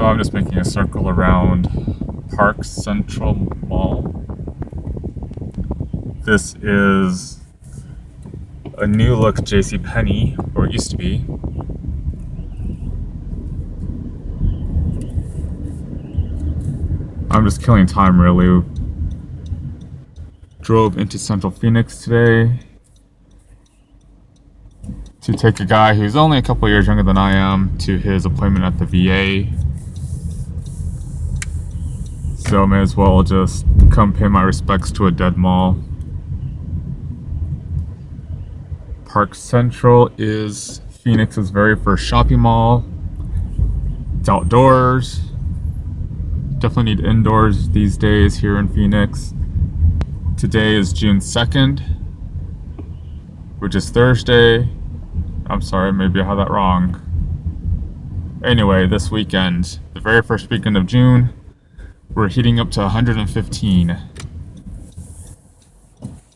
So I'm just making a circle around Park Central Mall. This is a new look JCPenney, or it used to be. I'm just killing time really. Drove into Central Phoenix today to take a guy who's only a couple years younger than I am to his appointment at the VA. So I may as well just come pay my respects to a dead mall. Park Central is Phoenix's very first shopping mall. It's outdoors. Definitely need indoors these days here in Phoenix. Today is June 2nd, which is Thursday. I'm sorry, maybe I had that wrong. Anyway, this weekend, the very first weekend of June, we're heating up to 115.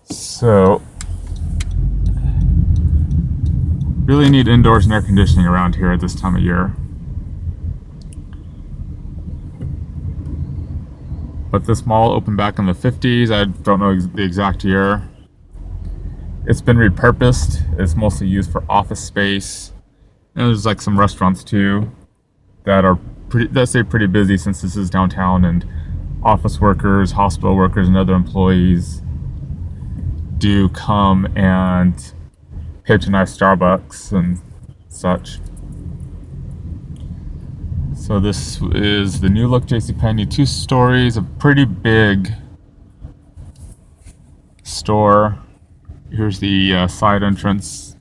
So, really need indoors and air conditioning around here at this time of year. But this mall opened back in the 50s. I don't know the exact year. It's been repurposed. It's mostly used for office space. And there's like some restaurants too that stay pretty busy since this is downtown, and office workers, hospital workers, and other employees do come and patronize Starbucks and such. So this is the new look JCPenney, 2 stories, a pretty big store. Here's the side entrance.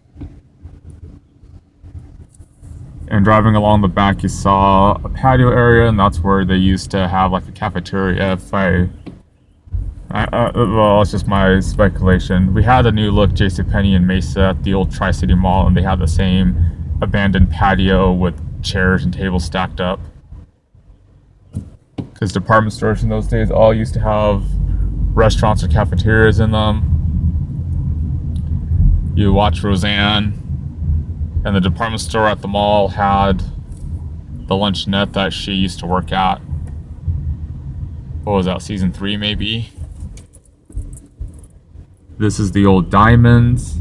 And driving along the back, you saw a patio area, and that's where they used to have like a cafeteria. Well, it's just my speculation. We had a new look JCPenney in Mesa at the old Tri-City Mall, and they had the same abandoned patio with chairs and tables stacked up. Because department stores in those days all used to have restaurants or cafeterias in them. You watch Roseanne, and the department store at the mall had the luncheonette that she used to work at. What was that, season 3 maybe? This is the old Diamonds.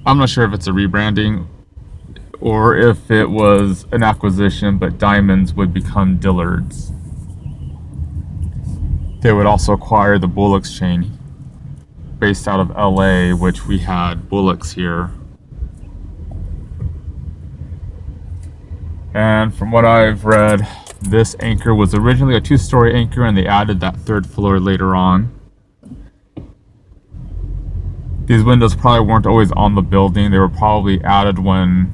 I'm not sure if it's a rebranding or if it was an acquisition, but Diamonds would become Dillard's. They would also acquire the Bullock's chain based out of LA, which we had Bullock's here. And from what I've read, this anchor was originally a 2-story anchor, and they added that 3rd floor later on. These windows probably weren't always on the building. They were probably added when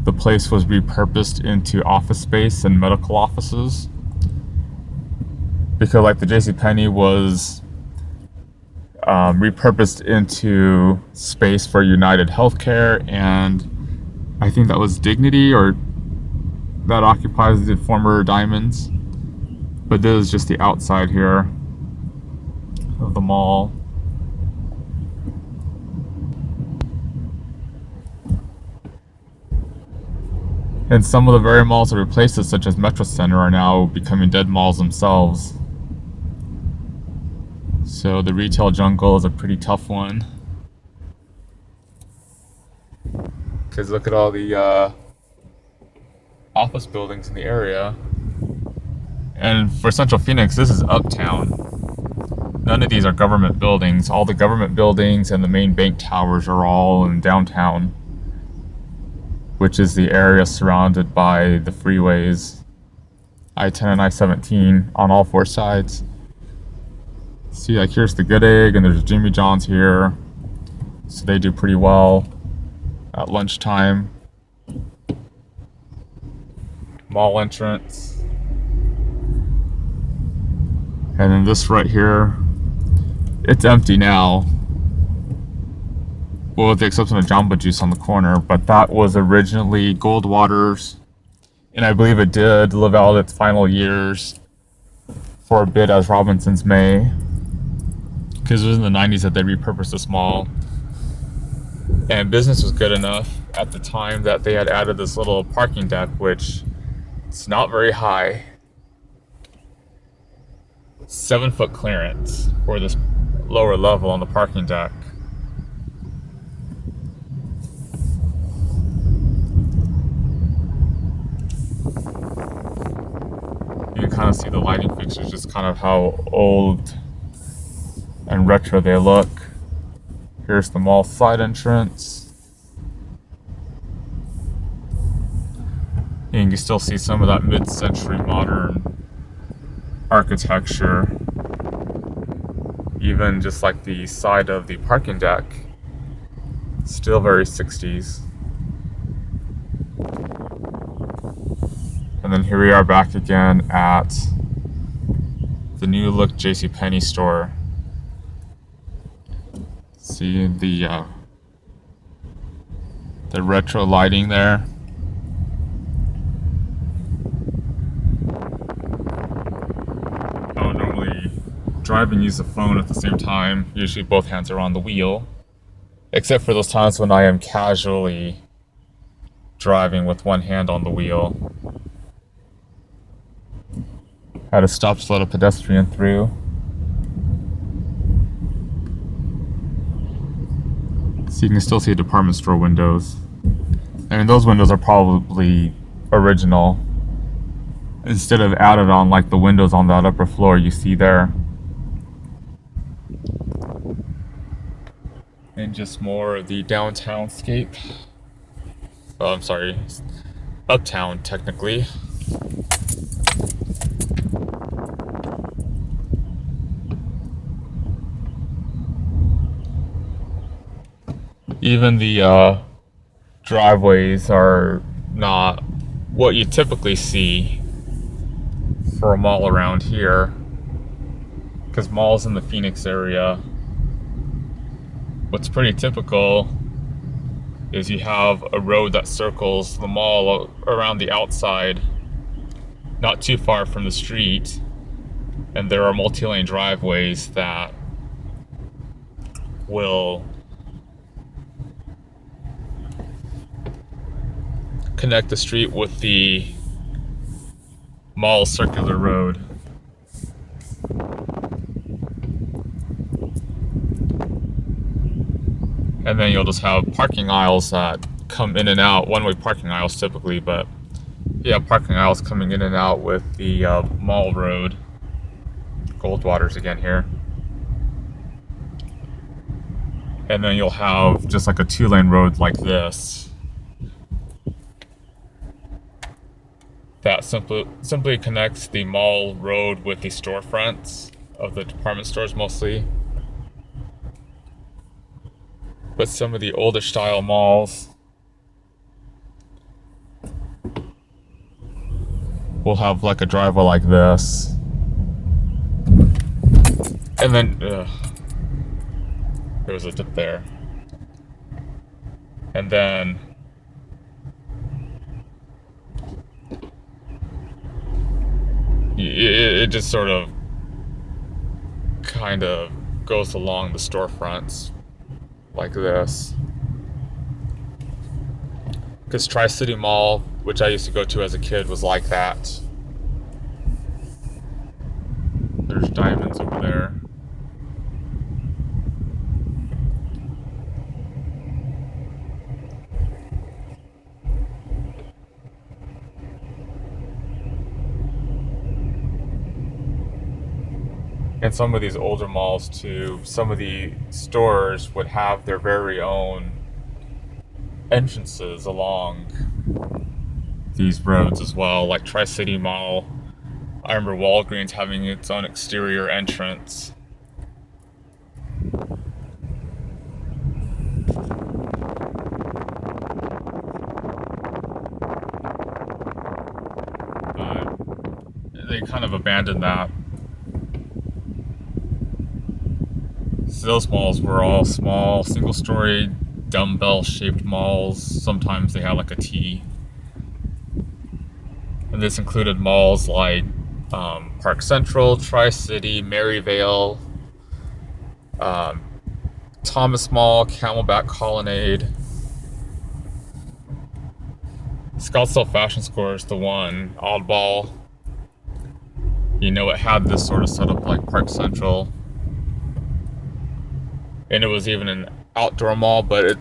the place was repurposed into office space and medical offices. Because like the JCPenney was repurposed into space for United Healthcare, and I think that was Dignity, or that occupies the former Diamonds. But this is just the outside here of the mall. And some of the very malls that replaced it, such as Metro Center, are now becoming dead malls themselves. So the retail jungle is a pretty tough one. Because look at all the office buildings in the area. And for Central Phoenix, this is uptown. None of these are government buildings. All the government buildings and the main bank towers are all in downtown, which is the area surrounded by the freeways, I-10 and I-17 on all 4 sides. See, like here's the Good Egg, and there's Jimmy John's here. So they do pretty well at lunchtime. Mall entrance. And then this right here, it's empty now. Well, with the exception of Jamba Juice on the corner, but that was originally Goldwater's, and I believe it did live out its final years for a bit as Robinson's May, because it was in the 90s that they repurposed this mall, and business was good enough, at the time that they had added this little parking deck, which it's not very high. 7-foot clearance for this lower level on the parking deck. You can kind of see the lighting fixtures, just kind of how old and retro they look. Here's the mall side entrance. You can still see some of that mid-century modern architecture. Even just like the side of the parking deck, still very 60s. And then here we are back again at the new look JCPenney store. See the retro lighting there. I don't normally drive and use the phone at the same time. Usually both hands are on the wheel, except for those times when I am casually driving with one hand on the wheel. Had to stop to let a pedestrian through. So you can still see department store windows. I mean, those windows are probably original, instead of added on like the windows on that upper floor you see there. And just more of the downtown scape. Oh, I'm sorry, uptown technically. Even the driveways are not what you typically see for a mall around here, because malls in the Phoenix area, what's pretty typical is you have a road that circles the mall around the outside, not too far from the street, and there are multi-lane driveways that will connect the street with the mall circular road. And then you'll just have parking aisles that come in and out, one-way parking aisles typically, but yeah, parking aisles coming in and out with the mall road. Goldwater's again here. And then you'll have just like a 2-lane road like this that simply connects the mall road with the storefronts of the department stores mostly. But some of the older style malls will have like a driveway like this. And then there was a dip there. And then it just sort of kind of goes along the storefronts like this. Because Tri-City Mall, which I used to go to as a kid, was like that. There's diamonds over there. And some of these older malls too, some of the stores would have their very own entrances along these roads as well. Like Tri-City Mall, I remember Walgreens having its own exterior entrance. But they kind of abandoned that. So those malls were all small, single-story, dumbbell-shaped malls. Sometimes they had like a T. And this included malls like Park Central, Tri-City, Maryvale, Thomas Mall, Camelback Colonnade. Scottsdale Fashion Square is the one oddball. It had this sort of setup like Park Central, and it was even an outdoor mall, but it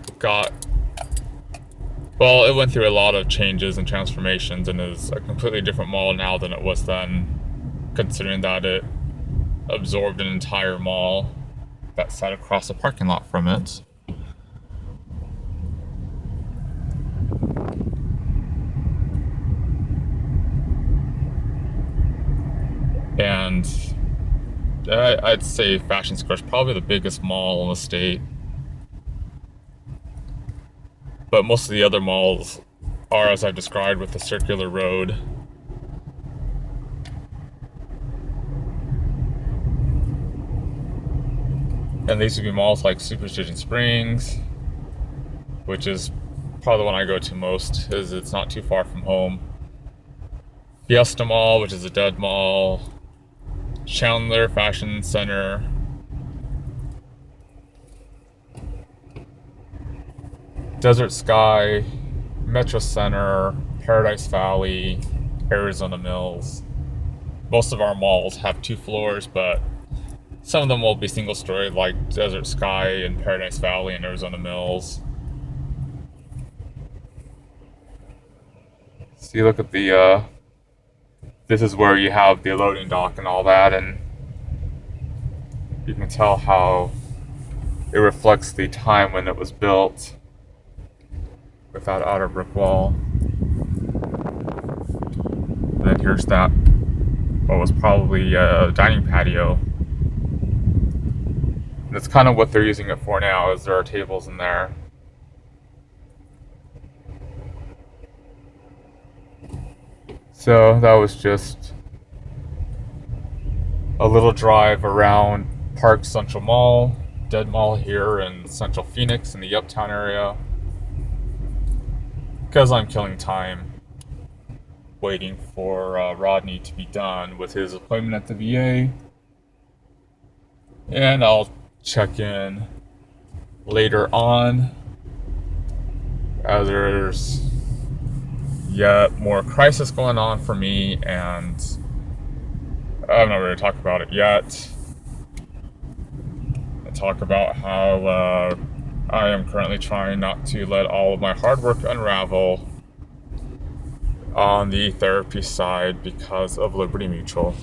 went through a lot of changes and transformations and is a completely different mall now than it was then, considering that it absorbed an entire mall that sat across the parking lot from it. And I'd say Fashion Square is probably the biggest mall in the state. But most of the other malls are, as I've described, with the circular road. And these would be malls like Superstition Springs, which is probably the one I go to most, because it's not too far from home. Fiesta Mall, which is a dead mall. Chandler Fashion Center. Desert Sky, Metro Center, Paradise Valley, Arizona Mills. Most of our malls have 2 floors, but some of them will be single story, like Desert Sky and Paradise Valley and Arizona Mills. So you look at this is where you have the loading dock and all that, and you can tell how it reflects the time when it was built with that outer brick wall. And then here's what was probably a dining patio. That's kind of what they're using it for now, is there are tables in there. So that was just a little drive around Park Central Mall, dead mall here in Central Phoenix in the Uptown area, because I'm killing time waiting for Rodney to be done with his appointment at the VA. And I'll check in later on as there's yet more crisis going on for me, and I'm not ready to talk about it yet. I talk about how I am currently trying not to let all of my hard work unravel on the therapy side because of Liberty Mutual.